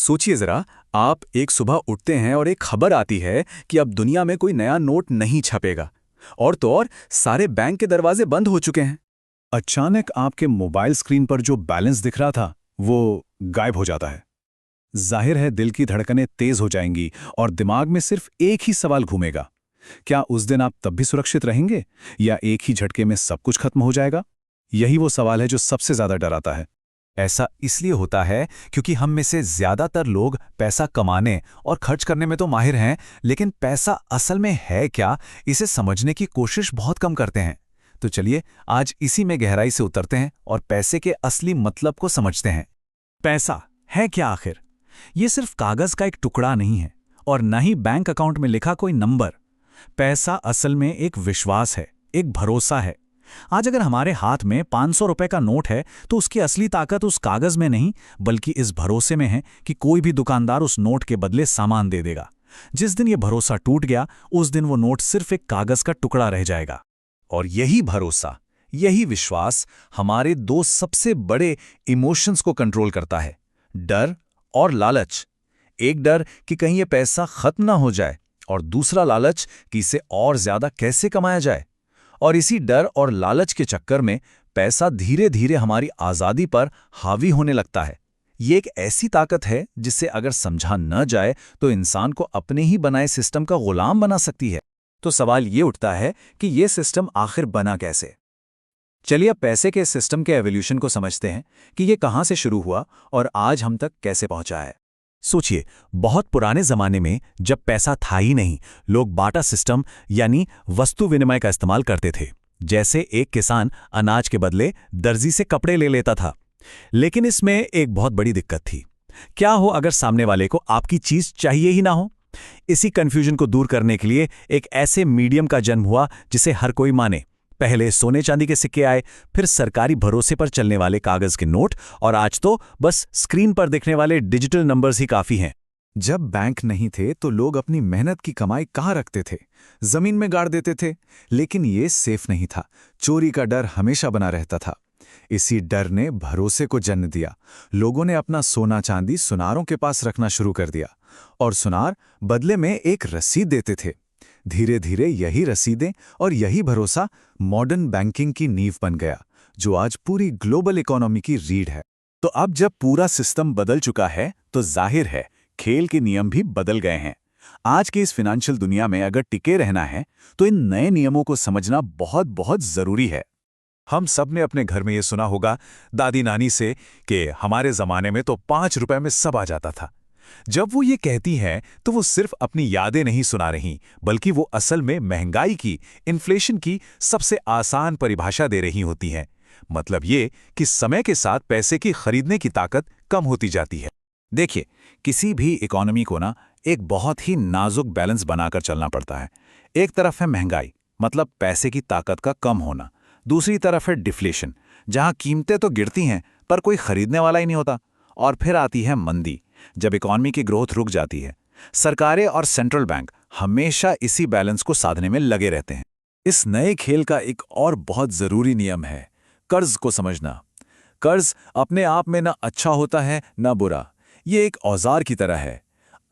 सोचिए जरा, आप एक सुबह उठते हैं और एक खबर आती है कि अब दुनिया में कोई नया नोट नहीं छपेगा। और तो और सारे बैंक के दरवाजे बंद हो चुके हैं। अचानक आपके मोबाइल स्क्रीन पर जो बैलेंस दिख रहा था वो गायब हो जाता है। जाहिर है दिल की धड़कनें तेज हो जाएंगी और दिमाग में सिर्फ एक ही सवाल घूमेगा। क्या उस दिन आप तब भी सुरक्षित रहेंगे या एक ही झटके में सब कुछ खत्म हो जाएगा? यही वो सवाल है जो सबसे ज्यादा डराता है। ऐसा इसलिए होता है क्योंकि हम में से ज्यादातर लोग पैसा कमाने और खर्च करने में तो माहिर हैं, लेकिन पैसा असल में है क्या, इसे समझने की कोशिश बहुत कम करते हैं। तो चलिए आज इसी में गहराई से उतरते हैं और पैसे के असली मतलब को समझते हैं। पैसा है क्या आखिर? ये सिर्फ कागज का एक टुकड़ा नहीं है और न ही बैंक अकाउंट में लिखा कोई नंबर। पैसा असल में एक विश्वास है, एक भरोसा है। आज अगर हमारे हाथ में 500 रुपए का नोट है तो उसकी असली ताकत उस कागज में नहीं बल्कि इस भरोसे में है कि कोई भी दुकानदार उस नोट के बदले सामान दे देगा। जिस दिन ये भरोसा टूट गया उस दिन वो नोट सिर्फ एक कागज का टुकड़ा रह जाएगा। और यही भरोसा, यही विश्वास हमारे दो सबसे बड़े इमोशंस को कंट्रोल करता है, डर और लालच। एक डर कि कहीं ये पैसा खत्म ना हो जाए और दूसरा लालच कि इसे और ज्यादा कैसे कमाया जाए। और इसी डर और लालच के चक्कर में पैसा धीरे धीरे हमारी आज़ादी पर हावी होने लगता है। ये एक ऐसी ताकत है जिसे अगर समझा न जाए तो इंसान को अपने ही बनाए सिस्टम का गुलाम बना सकती है। तो सवाल ये उठता है कि ये सिस्टम आखिर बना कैसे? चलिए अब पैसे के सिस्टम के एवोल्यूशन को समझते हैं कि ये कहाँ से शुरू हुआ और आज हम तक कैसे पहुंचा है। सोचिए, बहुत पुराने जमाने में जब पैसा था ही नहीं, लोग बाटा सिस्टम यानी वस्तु विनिमय का इस्तेमाल करते थे। जैसे एक किसान अनाज के बदले दर्जी से कपड़े ले लेता था। लेकिन इसमें एक बहुत बड़ी दिक्कत थी। क्या हो अगर सामने वाले को आपकी चीज चाहिए ही ना हो? इसी कंफ्यूजन को दूर करने के लिए एक ऐसे मीडियम का जन्म हुआ जिसे हर कोई माने। पहले सोने चांदी के सिक्के आए, फिर सरकारी भरोसे पर चलने वाले कागज के नोट, और आज तो बस स्क्रीन पर दिखने वाले डिजिटल नंबर्स ही काफी हैं। जब बैंक नहीं थे तो लोग अपनी मेहनत की कमाई कहाँ रखते थे? जमीन में गाड़ देते थे। लेकिन ये सेफ नहीं था। चोरी का डर हमेशा बना रहता था। इसी डर ने भरोसे को जन्म दिया। लोगों ने अपना सोना चांदी सुनारों के पास रखना शुरू कर दिया और सुनार बदले में एक रसीद देते थे। धीरे धीरे यही रसीदें और यही भरोसा मॉडर्न बैंकिंग की नींव बन गया, जो आज पूरी ग्लोबल इकोनॉमी की रीढ़ है। तो अब जब पूरा सिस्टम बदल चुका है तो जाहिर है खेल के नियम भी बदल गए हैं। आज के इस फाइनेंशियल दुनिया में अगर टिके रहना है तो इन नए नियमों को समझना बहुत बहुत जरूरी है। हम सब ने अपने घर में ये सुना होगा दादी नानी से कि हमारे जमाने में तो 5 रुपए में सब आ जाता था। जब वो ये कहती हैं तो वो सिर्फ अपनी यादें नहीं सुना रही, बल्कि वो असल में महंगाई की, इन्फ्लेशन की सबसे आसान परिभाषा दे रही होती हैं। मतलब ये कि समय के साथ पैसे की खरीदने की ताकत कम होती जाती है। देखिए, किसी भी इकोनॉमी को ना एक बहुत ही नाजुक बैलेंस बनाकर चलना पड़ता है। एक तरफ है महंगाई, मतलब पैसे की ताकत का कम होना। दूसरी तरफ है डिफ्लेशन, जहां कीमतें तो गिरती हैं पर कोई खरीदने वाला ही नहीं होता। और फिर आती है मंदी, जब इकोनॉमी की ग्रोथ रुक जाती है। सरकारें और सेंट्रल बैंक हमेशा इसी बैलेंस को साधने में लगे रहते हैं। इस नए खेल का एक और बहुत जरूरी नियम है कर्ज को समझना। कर्ज अपने आप में ना अच्छा होता है ना बुरा, ये एक औजार की तरह है।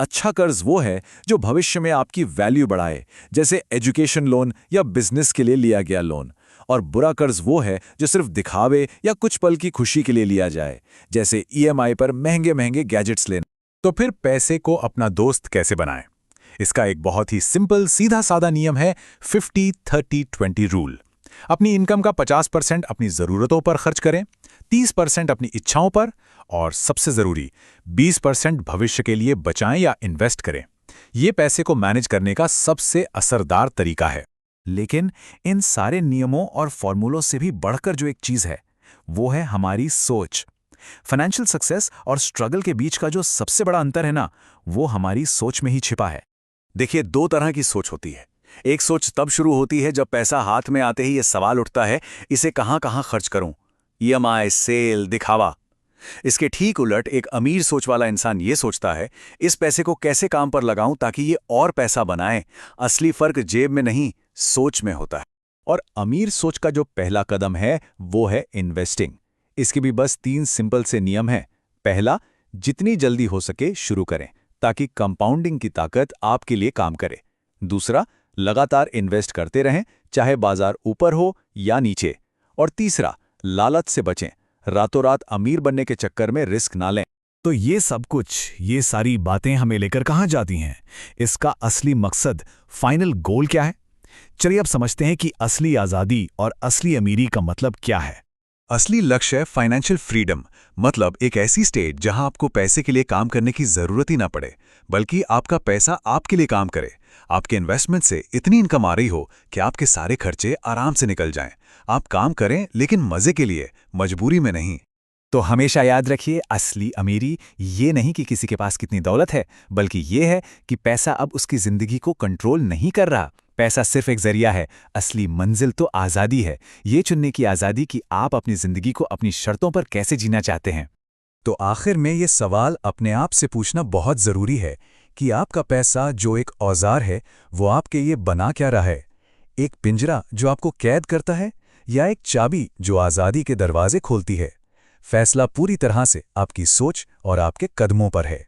अच्छा कर्ज वो है जो भविष्य में आपकी वैल्यू बढ़ाए, जैसे एजुकेशन लोन या बिजनेस के लिए लिया गया लोन। और बुरा कर्ज वो है जो सिर्फ दिखावे या कुछ पल की खुशी के लिए लिया जाए, जैसे ईएमआई पर महंगे महंगे गैजेट्स लेना। तो फिर पैसे को अपना दोस्त कैसे बनाएं? इसका एक बहुत ही सिंपल सीधा साधा नियम है 50-30-20 रूल। अपनी इनकम का 50% अपनी ज़रूरतों पर खर्च करें, 30% अपनी इच्छाओं पर, और सबसे ज़रूरी 20% भविष्य के लिए बचाएं या इन्वेस्ट करें। ये पैसे को मैनेज करने का सबसे असरदार तरीका है। लेकिन इन सारे नियमों और फॉर्मूलों से भी बढ़कर जो एक चीज है वो है हमारी सोच। फाइनेंशियल सक्सेस और स्ट्रगल के बीच का जो सबसे बड़ा अंतर है ना, वो हमारी सोच में ही छिपा है। देखिए, दो तरह की सोच होती है। एक सोच तब शुरू होती है जब पैसा हाथ में आते ही ये सवाल उठता है, इसे कहां कहां खर्च करूं? ईएमआई, सेल, दिखावा। इसके ठीक उलट एक अमीर सोच वाला इंसान ये सोचता है, इस पैसे को कैसे काम पर लगाऊं ताकि ये और पैसा बनाए। असली फर्क जेब में नहीं, सोच में होता है। और अमीर सोच का जो पहला कदम है वो है इन्वेस्टिंग। इसके भी बस 3 सिंपल से नियम हैं। पहला, जितनी जल्दी हो सके शुरू करें ताकि कंपाउंडिंग की ताकत आपके लिए काम करे। दूसरा, लगातार इन्वेस्ट करते रहें, चाहे बाजार ऊपर हो या नीचे। और तीसरा, लालच से बचें, रातों रात अमीर बनने के चक्कर में रिस्क ना लें। तो ये सब कुछ, ये सारी बातें हमें लेकर कहाँ जाती हैं? इसका असली मकसद, फाइनल गोल क्या है? चलिए अब समझते हैं कि असली आज़ादी और असली अमीरी का मतलब क्या है। असली लक्ष्य है फाइनेंशियल फ्रीडम, मतलब एक ऐसी स्टेट जहां आपको पैसे के लिए काम करने की जरूरत ही ना पड़े, बल्कि आपका पैसा आपके लिए काम करे। आपके इन्वेस्टमेंट से इतनी इनकम आ रही हो कि आपके सारे खर्चे आराम से निकल जाएं। आप काम करें लेकिन मजे के लिए, मजबूरी में नहीं। तो हमेशा याद रखिए, असली अमीरी ये नहीं कि किसी के पास कितनी दौलत है, बल्कि ये है कि पैसा अब उसकी जिंदगी को कंट्रोल नहीं कर रहा। पैसा सिर्फ एक जरिया है, असली मंजिल तो आज़ादी है। ये चुनने की आज़ादी कि आप अपनी जिंदगी को अपनी शर्तों पर कैसे जीना चाहते हैं। तो आखिर में ये सवाल अपने आप से पूछना बहुत ज़रूरी है कि आपका पैसा जो एक औजार है, वो आपके ये बना क्या रहा है? एक पिंजरा जो आपको कैद करता है, या एक चाबी जो आज़ादी के दरवाजे खोलती है? फैसला पूरी तरह से आपकी सोच और आपके कदमों पर है।